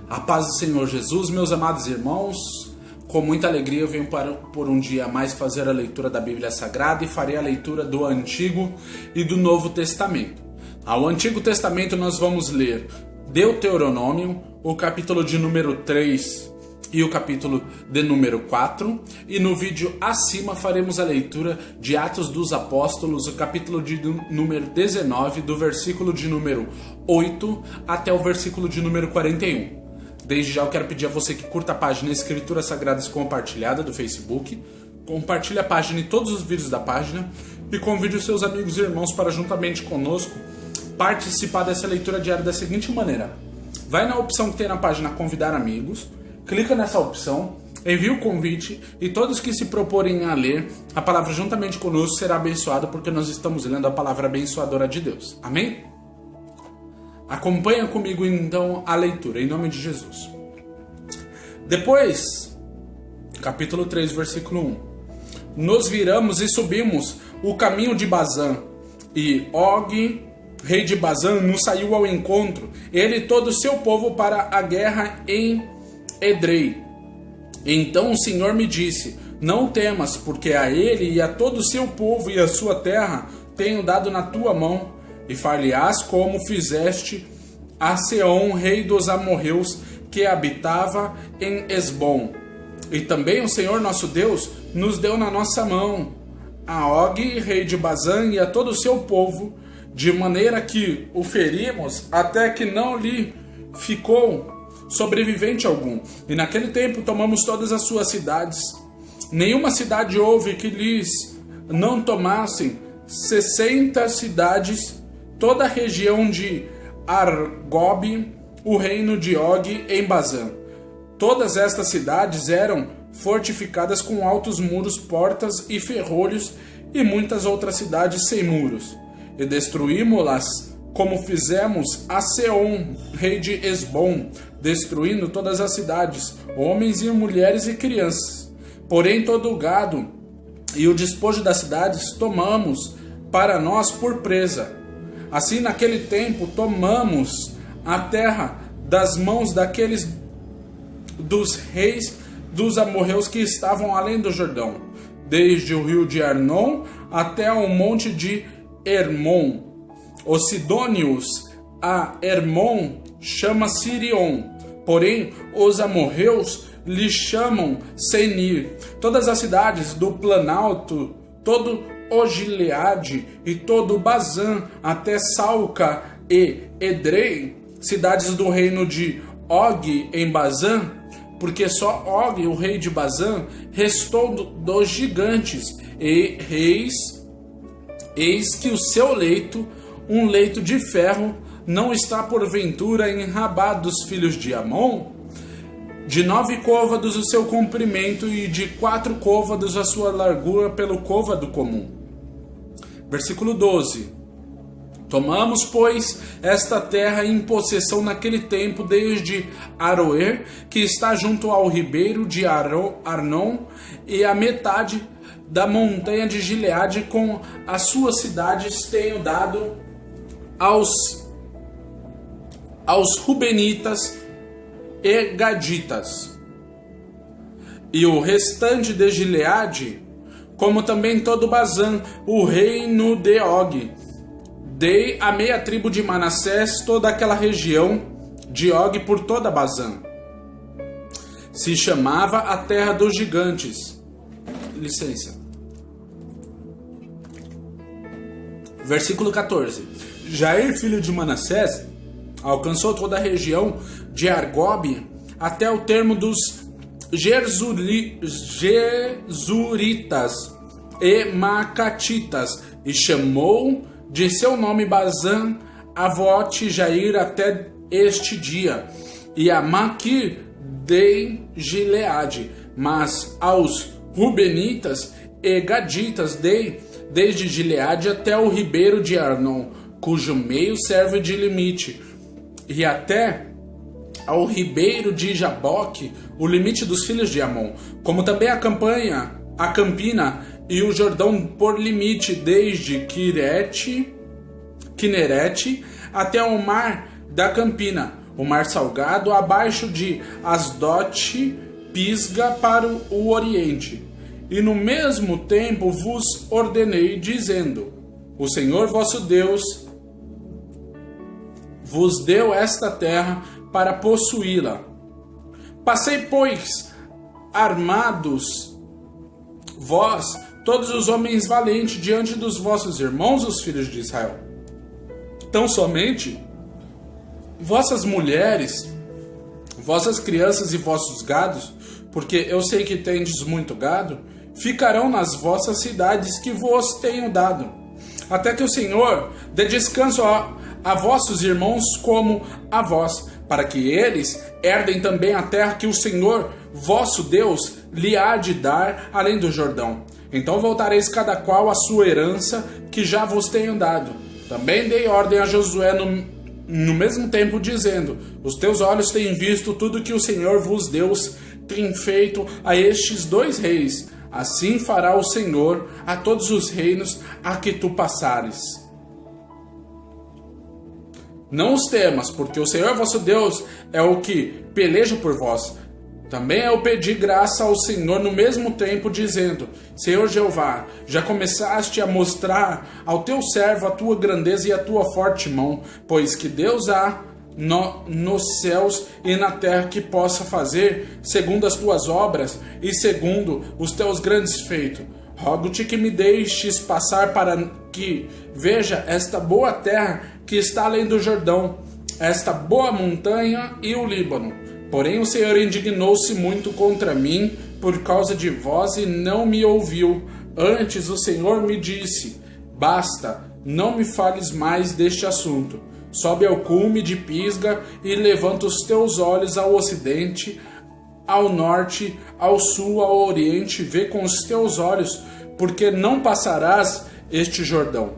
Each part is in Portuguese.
A paz do Senhor Jesus, meus amados irmãos, com muita alegria eu venho por um dia a mais fazer a leitura da Bíblia Sagrada e farei a leitura do Antigo e do Novo Testamento. Ao Antigo Testamento nós vamos ler Deuteronômio, o capítulo de número 3 e o capítulo de número 4, e no vídeo acima faremos a leitura de Atos dos Apóstolos, o capítulo de número 19, do versículo de número 8 até o versículo de número 41. Desde já eu quero pedir a você que curta a página Escrituras Sagradas Compartilhada do Facebook, compartilhe a página e todos os vídeos da página e convide os seus amigos e irmãos para juntamente conosco participar dessa leitura diária da seguinte maneira. Vai na opção que tem na página Convidar Amigos, clica nessa opção, envia o convite e todos que se proporem a ler a palavra juntamente conosco será abençoado porque nós estamos lendo a palavra abençoadora de Deus. Amém? Acompanha comigo então a leitura, em nome de Jesus. Depois, capítulo 3, versículo 1. Nos viramos e subimos o caminho de Bazã, e Og, rei de Bazã, nos saiu ao encontro, ele e todo o seu povo para a guerra em Edrei. Então o Senhor me disse, não temas, porque a ele e a todo o seu povo e a sua terra tenho dado na tua mão, e far-lhe-ás como fizeste a Seom, rei dos amorreus, que habitava em Esbom. E também o Senhor nosso Deus nos deu na nossa mão a Og, rei de Bazã, e a todo o seu povo, de maneira que o ferimos até que não lhe ficou sobrevivente algum. E naquele tempo tomamos todas as suas cidades. Nenhuma cidade houve que lhes não tomassem 60 cidades, toda a região de Argob, o reino de Og em Bazã. Todas estas cidades eram fortificadas com altos muros, portas e ferrolhos, e muitas outras cidades sem muros. E destruímos-las, como fizemos a Seom, rei de Esbom, destruindo todas as cidades, homens e mulheres e crianças. Porém todo o gado e o despojo das cidades tomamos para nós por presa. Assim, naquele tempo, tomamos a terra das mãos dos reis dos amorreus que estavam além do Jordão, desde o rio de Arnon até o monte de Hermon. Os sidônios a Hermon chama Sirion, porém os amorreus lhe chamam Senir. Todas as cidades do Planalto, todo o Gileade e todo o Bazã, até Salca e Edrei, cidades do reino de Og em Bazã, porque só Og, o rei de Bazã, restou dos gigantes, e eis que o seu leito, um leito de ferro, não está porventura em Rabá dos filhos de Amon? De 9 côvados o seu comprimento, e de 4 côvados a sua largura pelo côvado comum. Versículo 12. Tomamos, pois, esta terra em possessão naquele tempo, desde Aroer, que está junto ao ribeiro de Arnon, e a metade da montanha de Gileade, com as suas cidades, tenho dado aos Rubenitas e Gaditas. E o restante de Gileade, como também todo Bazã, o reino de Og. Dei a meia tribo de Manassés toda aquela região de Og por toda Bazã. Se chamava a terra dos gigantes. Licença. Versículo 14. Jair, filho de Manassés, alcançou toda a região de Argob até o termo dos Gesuritas e Macatitas, e chamou de seu nome Bazã Avote Jair até este dia, e a Maquir de Gileade. Mas aos Rubenitas e Gaditas dei desde Gileade até o ribeiro de Arnon, cujo meio serve de limite, e até ao ribeiro de Jaboque, o limite dos filhos de Amon, como também a Campina e o Jordão por limite, desde Quinerete até o mar da Campina, o Mar Salgado, abaixo de Asdote, Pisga para o oriente. E no mesmo tempo vos ordenei, dizendo: o Senhor vosso Deus vos deu esta terra para possuí-la. Passei, pois, armados vós, todos os homens valentes, diante dos vossos irmãos, os filhos de Israel. Tão somente vossas mulheres, vossas crianças e vossos gados, porque eu sei que tendes muito gado, ficarão nas vossas cidades que vos tenho dado, até que o Senhor dê descanso a vossos irmãos como a vós, para que eles herdem também a terra que o Senhor vosso Deus lhe há de dar além do Jordão. Então voltareis cada qual à sua herança que já vos tenho dado. Também dei ordem a Josué no mesmo tempo, dizendo: os teus olhos têm visto tudo que o Senhor vos Deus tem feito a estes 2 reis. Assim fará o Senhor a todos os reinos a que tu passares. Não os temas, porque o Senhor vosso Deus é o que peleja por vós. Também eu pedi graça ao Senhor no mesmo tempo, dizendo: Senhor Jeová, já começaste a mostrar ao teu servo a tua grandeza e a tua forte mão, pois que Deus há nos céus e na terra que possa fazer segundo as tuas obras e segundo os teus grandes feitos. Rogo-te que me deixes passar para que veja esta boa terra que está além do Jordão, esta boa montanha e o Líbano. Porém o Senhor indignou-se muito contra mim por causa de vós e não me ouviu. Antes o Senhor me disse: basta, não me fales mais deste assunto. Sobe ao cume de Pisga e levanta os teus olhos ao ocidente, ao norte, ao sul, ao oriente. Vê com os teus olhos, porque não passarás este Jordão.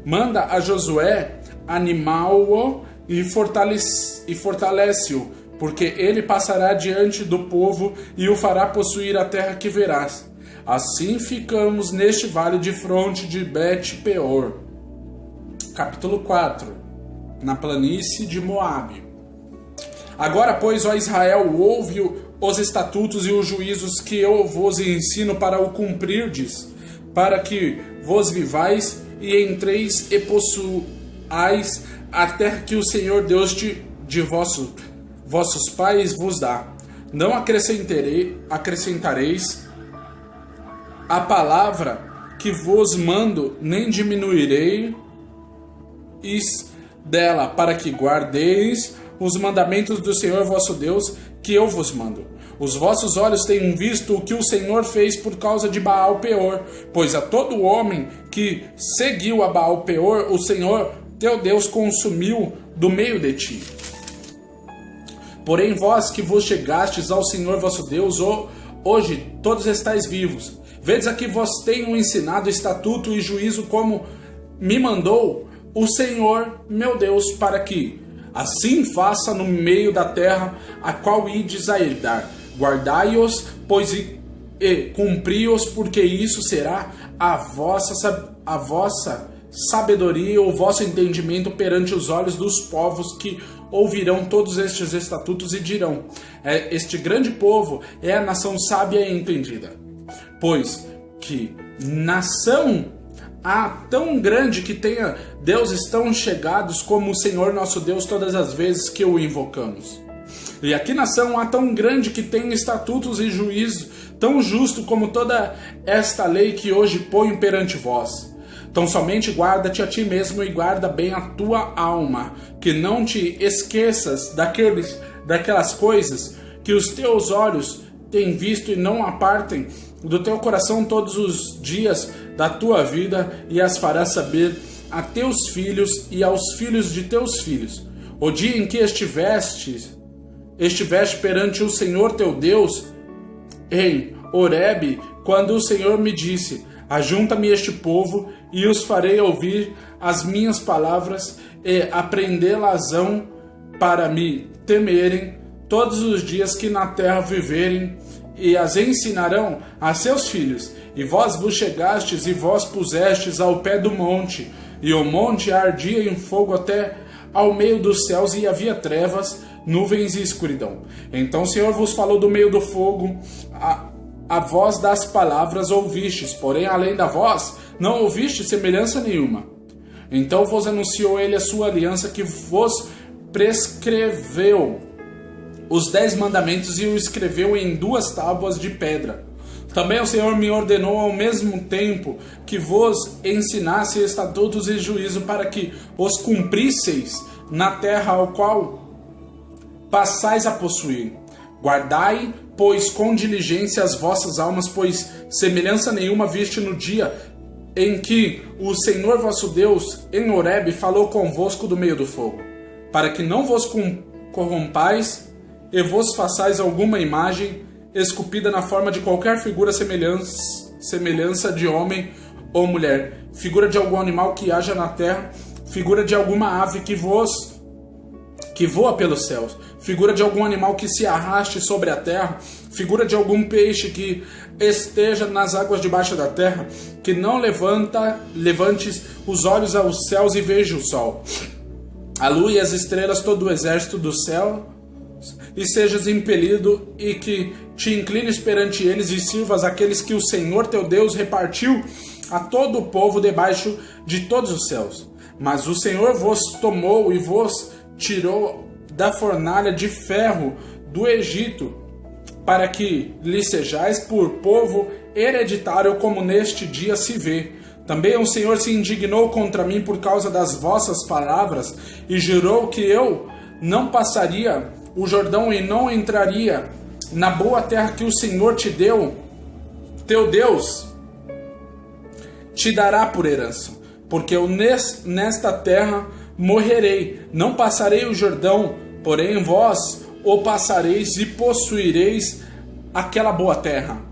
Manda a Josué animá-lo e fortalece-o, porque ele passará diante do povo e o fará possuir a terra que verás. Assim ficamos neste vale de fronte de Bet-peor. Capítulo 4. Na planície de Moabe. Agora, pois, ó Israel, ouve os estatutos e os juízos que eu vos ensino para o cumprirdes, para que vos vivais e entreis e possuais a terra que o Senhor Deus de vossos pais vos dá. Não acrescentareis a palavra que vos mando, nem diminuireis dela, para que guardeis os mandamentos do Senhor vosso Deus, que eu vos mando. Os vossos olhos têm visto o que o Senhor fez por causa de Baal-peor, pois a todo homem que seguiu a Baal-peor, o Senhor teu Deus consumiu do meio de ti. Porém vós que vos chegastes ao Senhor vosso Deus, hoje todos estáis vivos. Vedes aqui vos tenho ensinado estatuto e juízo como me mandou o Senhor meu Deus, para que assim faça no meio da terra a qual ides a herdar. Guardai-os, pois, e cumpri-os, porque isso será a vossa sabedoria e o vosso entendimento perante os olhos dos povos que ouvirão todos estes estatutos e dirão: este grande povo é a nação sábia e entendida. Pois que nação há tão grande que tenha deuses tão chegados como o Senhor nosso Deus todas as vezes que o invocamos. E aqui nação há tão grande que tem estatutos e juízo tão justo como toda esta lei que hoje ponho perante vós. Então somente guarda-te a ti mesmo e guarda bem a tua alma, que não te esqueças daquelas coisas que os teus olhos têm visto e não apartem do teu coração todos os dias da tua vida, e as farás saber a teus filhos e aos filhos de teus filhos. O dia em que estiveste perante o Senhor teu Deus em Horebe, quando o Senhor me disse: ajunta-me este povo e os farei ouvir as minhas palavras e aprendê-las-ão para me temerem todos os dias que na terra viverem, e as ensinarão a seus filhos. E vós vos chegastes e vos pusestes ao pé do monte, e o monte ardia em fogo até ao meio dos céus e havia trevas, nuvens e escuridão. Então o Senhor vos falou do meio do fogo, a voz das palavras ouvistes, porém além da voz não ouviste semelhança nenhuma. Então vos anunciou ele a sua aliança, que vos prescreveu os 10 mandamentos e o escreveu em 2 tábuas de pedra. Também o Senhor me ordenou ao mesmo tempo que vos ensinasse estatutos e juízo, para que os cumprisseis na terra ao qual passais a possuir. Guardai, pois, com diligência as vossas almas, pois semelhança nenhuma viste no dia em que o Senhor vosso Deus, em Horebe, falou convosco do meio do fogo, para que não vos corrompais e vos façais alguma imagem esculpida na forma de qualquer figura semelhança de homem ou mulher, figura de algum animal que haja na terra, figura de alguma ave que voa pelos céus, figura de algum animal que se arraste sobre a terra, figura de algum peixe que esteja nas águas debaixo da terra, que não levantes os olhos aos céus e veja o sol, a lua e as estrelas, todo o exército do céu, e sejas impelido, e que te inclines perante eles e sirvas aqueles que o Senhor teu Deus repartiu a todo o povo debaixo de todos os céus. Mas o Senhor vos tomou e vos tirou da fornalha de ferro do Egito, para que lhe sejais por povo hereditário, como neste dia se vê. Também o Senhor se indignou contra mim por causa das vossas palavras, e jurou que eu não passaria o Jordão e não entraria na boa terra que o Senhor te deu, teu Deus te dará por herança, porque eu nesta terra morrerei, não passarei o Jordão, porém vós o passareis e possuireis aquela boa terra.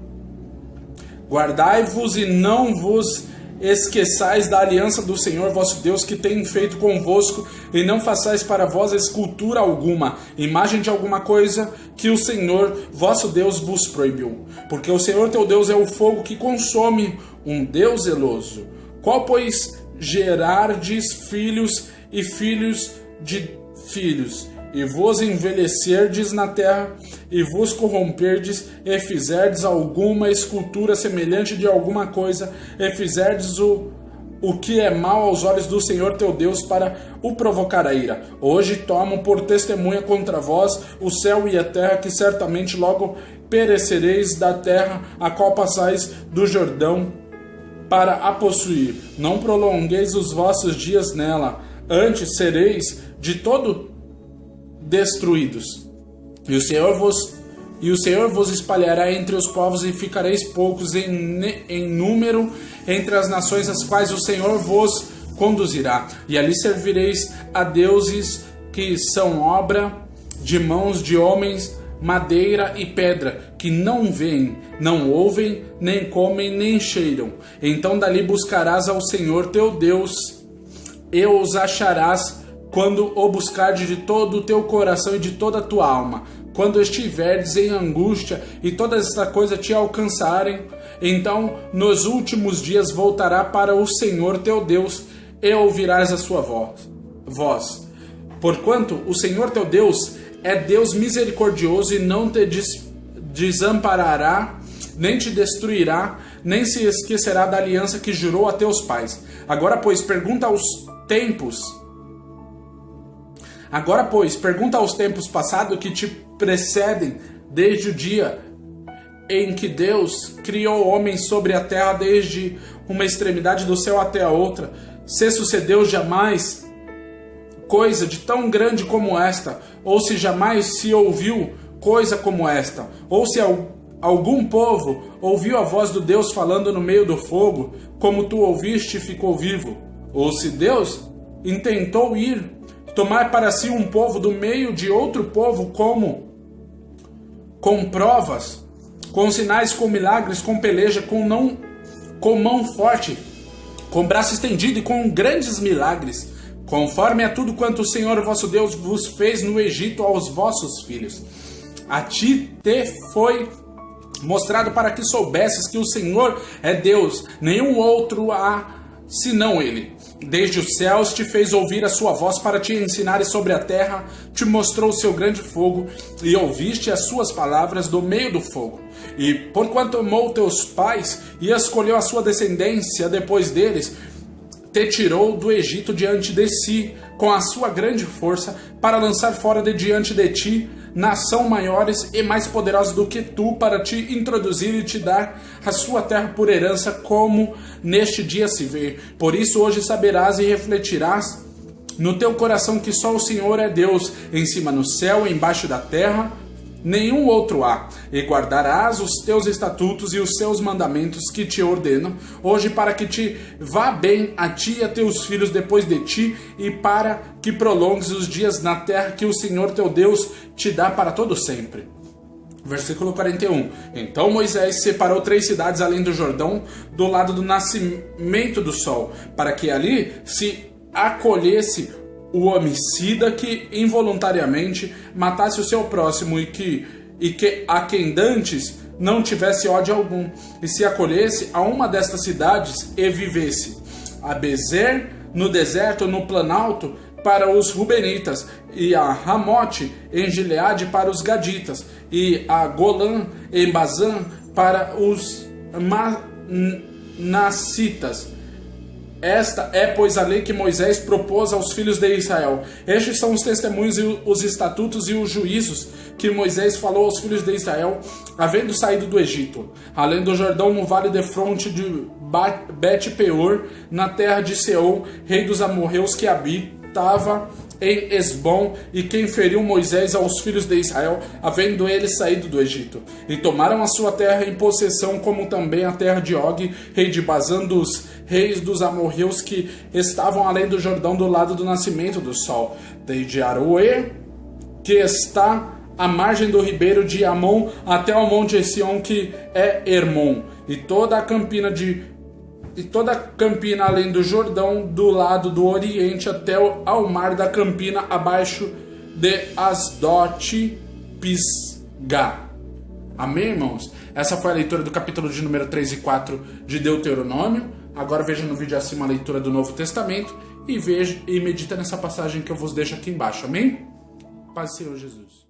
Guardai-vos e não vos esqueçais da aliança do Senhor vosso Deus, que tem feito convosco, e não façais para vós escultura alguma, imagem de alguma coisa que o Senhor vosso Deus vos proibiu. Porque o Senhor teu Deus é o fogo que consome, um Deus zeloso. Qual, pois, gerardes filhos e filhos de filhos, e vos envelhecerdes na terra, e vos corromperdes, e fizerdes alguma escultura semelhante de alguma coisa, e fizerdes o que é mal aos olhos do Senhor teu Deus, para o provocar a ira. Hoje tomam por testemunha contra vós o céu e a terra, que certamente logo perecereis da terra a qual passais do Jordão para a possuir. Não prolongueis os vossos dias nela, antes sereis de todo destruídos. E o Senhor vos espalhará entre os povos, e ficareis poucos em número entre as nações as quais o Senhor vos conduzirá. E ali servireis a deuses que são obra de mãos de homens, madeira e pedra, que não veem, não ouvem, nem comem, nem cheiram. Então dali buscarás ao Senhor teu Deus, e os acharás quando o buscardes de todo o teu coração e de toda a tua alma. Quando estiverdes em angústia e todas estas coisas te alcançarem, então nos últimos dias voltará para o Senhor teu Deus, e ouvirás a sua voz. Porquanto o Senhor teu Deus é Deus misericordioso, e não te desamparará, nem te destruirá, nem se esquecerá da aliança que jurou a teus pais. Agora, pois, pergunta aos tempos passados que te precedem, desde o dia em que Deus criou o homem sobre a terra, desde uma extremidade do céu até a outra, se sucedeu jamais coisa de tão grande como esta, ou se jamais se ouviu coisa como esta, ou se algum povo ouviu a voz do Deus falando no meio do fogo, como tu ouviste e ficou vivo, ou se Deus intentou ir tomar para si um povo do meio de outro povo, com provas, com sinais, com milagres, com peleja, com mão forte, com braço estendido e com grandes milagres, conforme a tudo quanto o Senhor vosso Deus vos fez no Egito aos vossos filhos. A ti te foi mostrado para que soubesses que o Senhor é Deus, nenhum outro há senão Ele. desde os céus te fez ouvir a sua voz para te ensinar, e sobre a terra te mostrou o seu grande fogo, e ouviste as suas palavras do meio do fogo. E porquanto amou teus pais e escolheu a sua descendência depois deles, te tirou do Egito diante de si, com a sua grande força, para lançar fora de diante de ti nação maiores e mais poderosa do que tu, para te introduzir e te dar a sua terra por herança, como neste dia se vê. Por isso hoje saberás e refletirás no teu coração que só o Senhor é Deus, em cima no céu e embaixo da terra nenhum outro há, e guardarás os teus estatutos e os seus mandamentos que te ordeno hoje, para que te vá bem a ti e a teus filhos depois de ti, e para que prolongues os dias na terra que o Senhor teu Deus te dá para todo sempre. Versículo 41. Então Moisés separou 3 cidades além do Jordão, do lado do nascimento do sol, para que ali se acolhesse o homicida que involuntariamente matasse o seu próximo, e que a quem dantes não tivesse ódio algum, e se acolhesse a uma destas cidades e vivesse. A Bezer no deserto, no planalto, para os Rubenitas, e a Ramote em Gileade para os Gaditas, e a Golã em Bazã para os Manassitas. Esta é, pois, a lei que Moisés propôs aos filhos de Israel. Estes são os testemunhos e os estatutos e os juízos que Moisés falou aos filhos de Israel, havendo saído do Egito, além do Jordão, no vale de fronte de Bet-peor, na terra de Seom, rei dos amorreus, que habitava em Esbom, e quem feriu Moisés aos filhos de Israel, havendo eles saído do Egito. E tomaram a sua terra em possessão, como também a terra de Og, rei de Bazã, dos reis dos amorreus que estavam além do Jordão, do lado do nascimento do sol, desde Aroê, que está à margem do ribeiro de Amon, até ao monte Sion, que é Hermon, e toda a campina além do Jordão, do lado do oriente até ao mar da campina, abaixo de Asdote Pisgá. Amém, irmãos? Essa foi a leitura do capítulo de número 3 e 4 de Deuteronômio. Agora veja no vídeo acima a leitura do Novo Testamento e veja e medita nessa passagem que eu vos deixo aqui embaixo. Amém? Paz do Senhor Jesus.